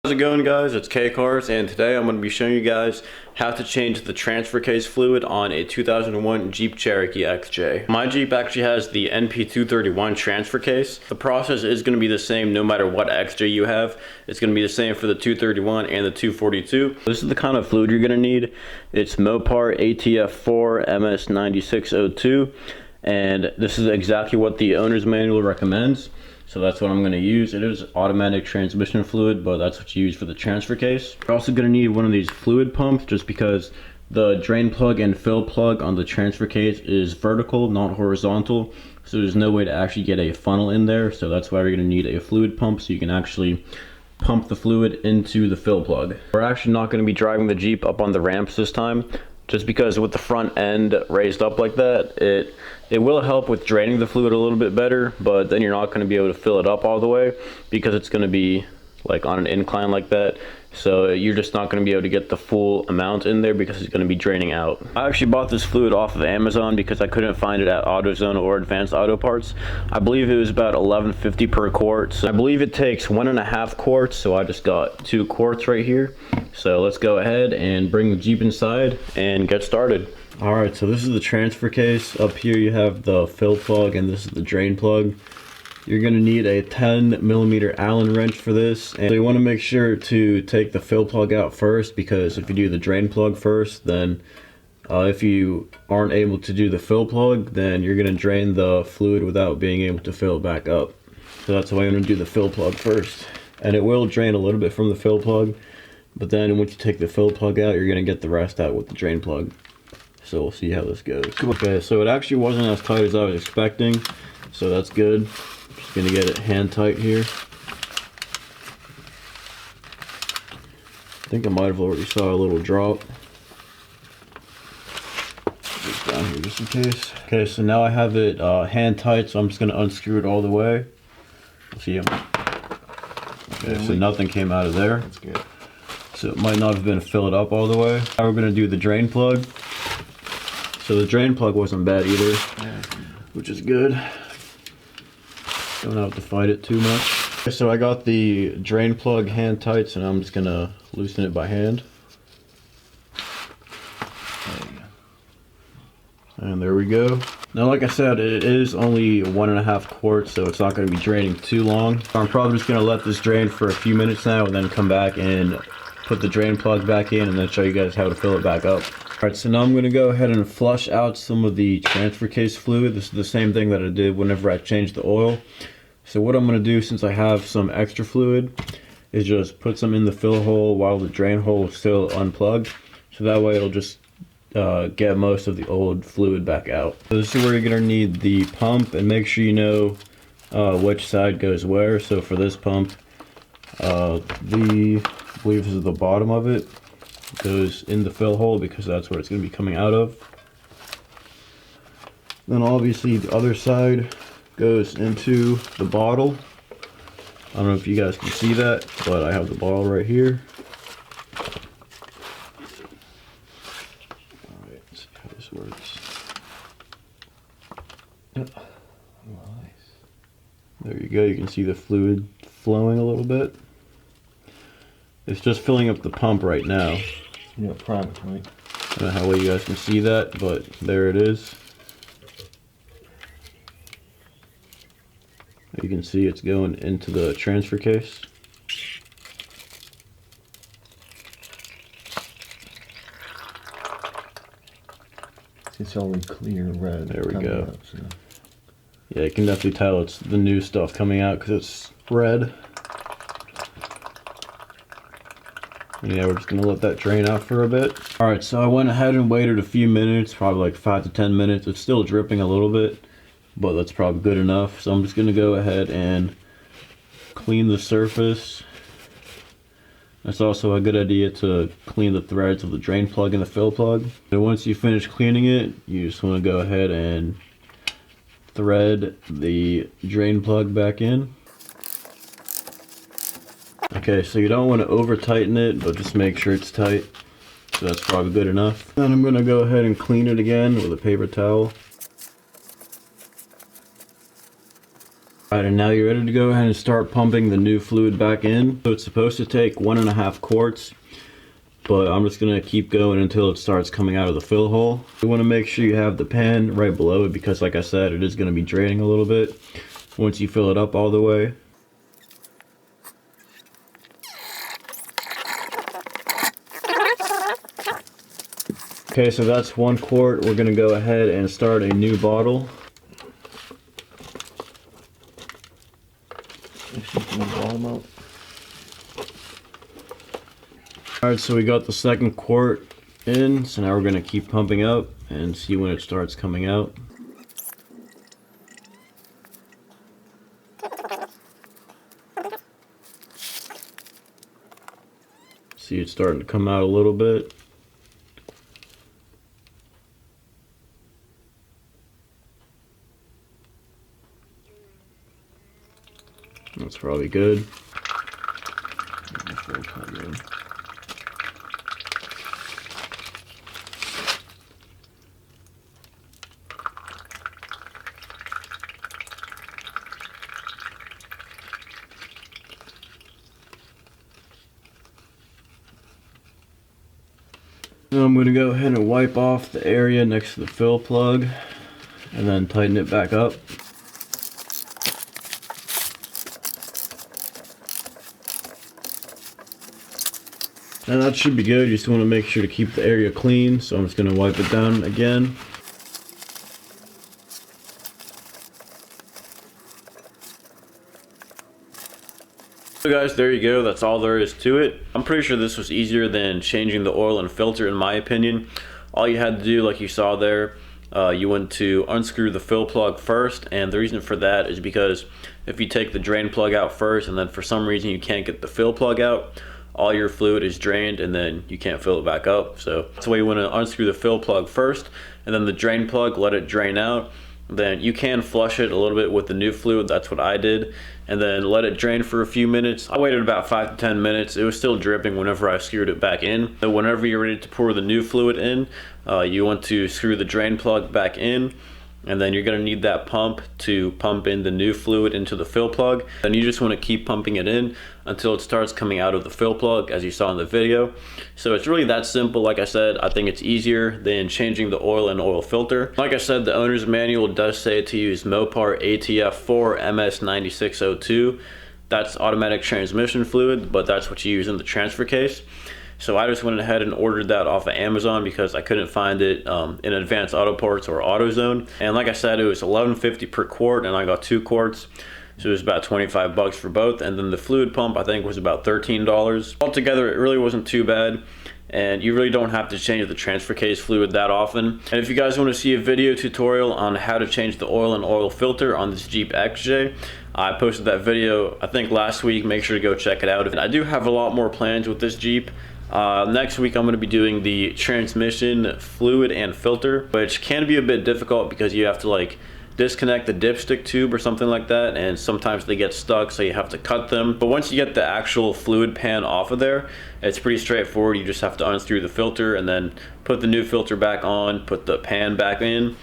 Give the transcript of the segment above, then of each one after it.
How's it going, guys? It's K-Cars, and today I'm going to be showing you guys how to change the transfer case fluid on a 2001 Jeep Cherokee XJ. My Jeep actually has the NP231 transfer case. The process is going to be the same no matter what XJ you have. It's going to be the same for the 231 and the 242. This is the kind of fluid you're going to need. It's Mopar ATF4 MS9602, and this is exactly what the owner's manual recommends. So that's what I'm going to use. It is automatic transmission fluid, but that's what you use for the transfer case. You're also going to need one of these fluid pumps just because the drain plug and fill plug on the transfer case is vertical, not horizontal. So there's no way to actually get a funnel in there. So that's why we're going to need a fluid pump so you can actually pump the fluid into the fill plug. We're actually not going to be driving the Jeep up on the ramps this time, just because with the front end raised up like that, it will help with draining the fluid a little bit better, but then you're not going to be able to fill it up all the way because it's going to be like on an incline like that. So you're just not going to be able to get the full amount in there because it's going to be draining out. I actually bought this fluid off of Amazon because I couldn't find it at AutoZone or Advanced Auto Parts. I believe it was about $11.50 per quart. So I believe it takes 1.5 quarts, so I just got 2 quarts right here. So let's go ahead and bring the Jeep inside and get started. Alright, so this is the transfer case. Up here you have the fill plug and this is the drain plug. You're going to need a 10mm Allen wrench for this, and so you want to make sure to take the fill plug out first, because if you do the drain plug first, then if you aren't able to do the fill plug, then you're going to drain the fluid without being able to fill it back up. So that's why I'm going to do the fill plug first, and it will drain a little bit from the fill plug, but then once you take the fill plug out, you're going to get the rest out with the drain plug. So we'll see how this goes. Okay, so it actually wasn't as tight as I was expecting, so that's good. Just gonna get it hand tight here. I think I might have already saw a little drop. Just down here just in case. Okay, so now I have it hand tight, so I'm just gonna unscrew it all the way. We'll see. Okay, so nothing came out of there. That's good. So it might not have been filled up all the way. Now we're gonna do the drain plug. So the drain plug wasn't bad either, which is good. Don't have to fight it too much. So I got the drain plug hand tight, so now I'm just gonna loosen it by hand. And there we go. Now, like I said, it is only 1.5 quarts, so it's not gonna be draining too long. I'm probably just gonna let this drain for a few minutes now, and then come back and put the drain plug back in, and then show you guys how to fill it back up. Alright, so now I'm going to go ahead and flush out some of the transfer case fluid. This is the same thing that I did whenever I changed the oil. So what I'm going to do, since I have some extra fluid, is just put some in the fill hole while the drain hole is still unplugged. So that way it'll just get most of the old fluid back out. So this is where you're going to need the pump, and make sure you know which side goes where. So for this pump, I believe this is the bottom of it. Goes in the fill hole because that's where it's going to be coming out of. Then obviously the other side goes into the bottle. I don't know if you guys can see that, but I have the bottle right here. Alright, let's see how this works. Nice. There you go, you can see the fluid flowing a little bit. It's just filling up the pump right now. You know, probably. I don't know how well you guys can see that, but there it is. You can see it's going into the transfer case. It's only clear red. There we go. Up, so. Yeah, you can definitely tell it's the new stuff coming out because it's red. Yeah, we're just gonna let that drain out for a bit. Alright, so I went ahead and waited a few minutes, probably like 5 to 10 minutes. It's still dripping a little bit, but that's probably good enough. So I'm just gonna go ahead and clean the surface. It's also a good idea to clean the threads of the drain plug and the fill plug. And once you finish cleaning it, you just want to go ahead and thread the drain plug back in. Okay, so you don't want to over tighten it, but just make sure it's tight. So that's probably good enough. Then I'm going to go ahead and clean it again with a paper towel. Alright, and now you're ready to go ahead and start pumping the new fluid back in. So it's supposed to take 1.5 quarts, but I'm just gonna keep going until it starts coming out of the fill hole. You wanna make sure you have the pan right below it because like I said, it is gonna be draining a little bit once you fill it up all the way. Okay, so that's 1 quart. We're gonna go ahead and start a new bottle. Alright, so we got the 2nd quart in, so now we're gonna keep pumping up and see when it starts coming out. See, it's starting to come out a little bit. That's probably good. Now I'm going to go ahead and wipe off the area next to the fill plug and then tighten it back up. And that should be good. You just want to make sure to keep the area clean, so I'm just going to wipe it down again. So guys, there you go. That's all there is to it. I'm pretty sure this was easier than changing the oil and filter in my opinion. All you had to do, like you saw there, you went to unscrew the fill plug first, and the reason for that is because if you take the drain plug out first and then for some reason you can't get the fill plug out, all your fluid is drained and then you can't fill it back up. So that's why you want to unscrew the fill plug first and then the drain plug, let it drain out. Then you can flush it a little bit with the new fluid. That's what I did, and then let it drain for a few minutes. I waited about 5 to 10 minutes. It was still dripping whenever I screwed it back in. So whenever you're ready to pour the new fluid in, you want to screw the drain plug back in, and then you're going to need that pump to pump in the new fluid into the fill plug. Then you just want to keep pumping it in until it starts coming out of the fill plug, as you saw in the video. So it's really that simple. Like I said, I think it's easier than changing the oil and oil filter. Like I said, the owner's manual does say to use Mopar ATF4 MS9602. That's automatic transmission fluid, but that's what you use in the transfer case. So I just went ahead and ordered that off of Amazon because I couldn't find it in Advanced Auto Parts or AutoZone. And like I said, it was $11.50 per quart, and I got 2 quarts. So it was about 25 bucks for both. And then the fluid pump, I think, was about $13. Altogether, it really wasn't too bad. And you really don't have to change the transfer case fluid that often. And if you guys want to see a video tutorial on how to change the oil and oil filter on this Jeep XJ, I posted that video, I think, last week. Make sure to go check it out. And I do have a lot more plans with this Jeep. Next week I'm going to be doing the transmission fluid and filter, which can be a bit difficult because you have to like disconnect the dipstick tube or something like that, and sometimes they get stuck, so you have to cut them. But once you get the actual fluid pan off of there, it's pretty straightforward. You just have to unscrew the filter and then put the new filter back on, put the pan back in,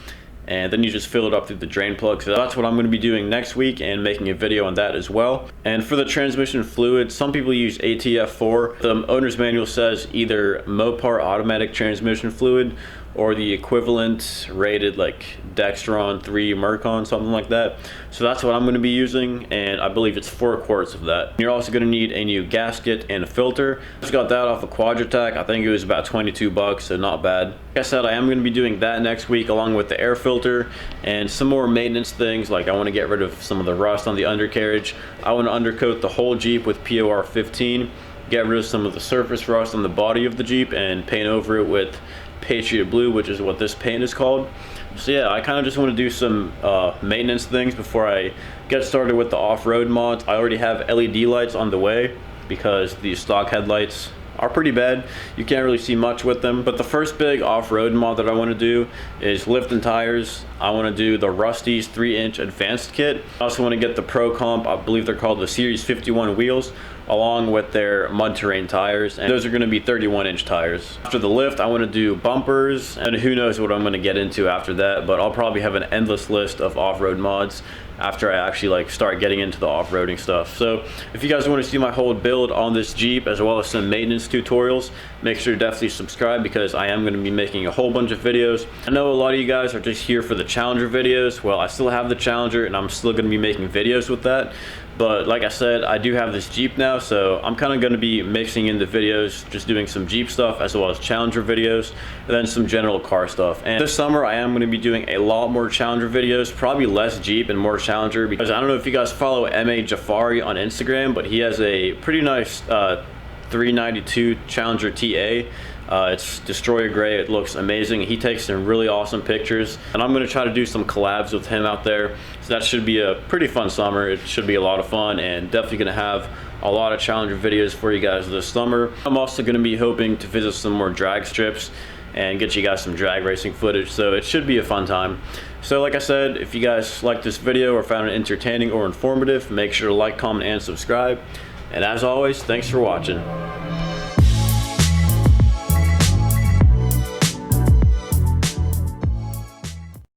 and then you just fill it up through the drain plug. So that's what I'm going to be doing next week and making a video on that as well. And for the transmission fluid, some people use ATF4. The owner's manual says either Mopar automatic transmission fluid or the equivalent rated like Dextron 3 Mercon, something like that. So that's what I'm going to be using, and I believe it's 4 quarts of that. You're also going to need a new gasket and a filter. Just got that off of Quadratech. I think it was about 22 bucks, so not bad. Like I said, I am going to be doing that next week along with the air filter and some more maintenance things. Like I want to get rid of some of the rust on the undercarriage. I want to undercoat the whole Jeep with POR 15, get rid of some of the surface rust on the body of the Jeep, and paint over it with Patriot Blue, which is what this paint is called. So yeah, I kind of just want to do some maintenance things before I get started with the off-road mods. I already have LED lights on the way because the stock headlights are pretty bad. You can't really see much with them. But the first big off-road mod that I want to do is lift and tires. I want to do the Rusty's 3-inch advanced kit. I also want to get the Pro Comp, I believe they're called the Series 51 wheels. along with their mud terrain tires, and those are going to be 31-inch tires. After the lift, I want to do bumpers, and who knows what I'm going to get into after that, but I'll probably have an endless list of off-road mods after I actually like start getting into the off-roading stuff. So if you guys want to see my whole build on this Jeep as well as some maintenance tutorials, make sure to definitely subscribe, because I am going to be making a whole bunch of videos. I know a lot of you guys are just here for the Challenger videos. Well, I still have the Challenger and I'm still going to be making videos with that. But like I said, I do have this Jeep now, so I'm kind of going to be mixing in the videos, just doing some Jeep stuff as well as Challenger videos, and then some general car stuff. And this summer, I am going to be doing a lot more Challenger videos, probably less Jeep and more Challenger, because I don't know if you guys follow M.A. Jafari on Instagram, but he has a pretty nice 392 Challenger TA. It's Destroyer Gray. It looks amazing. He takes some really awesome pictures, and I'm going to try to do some collabs with him out there. So that should be a pretty fun summer. It should be a lot of fun, and definitely going to have a lot of Challenger videos for you guys this summer. I'm also going to be hoping to visit some more drag strips and get you guys some drag racing footage, so it should be a fun time. So like I said, if you guys liked this video or found it entertaining or informative, make sure to like, comment, and subscribe. And as always, thanks for watching.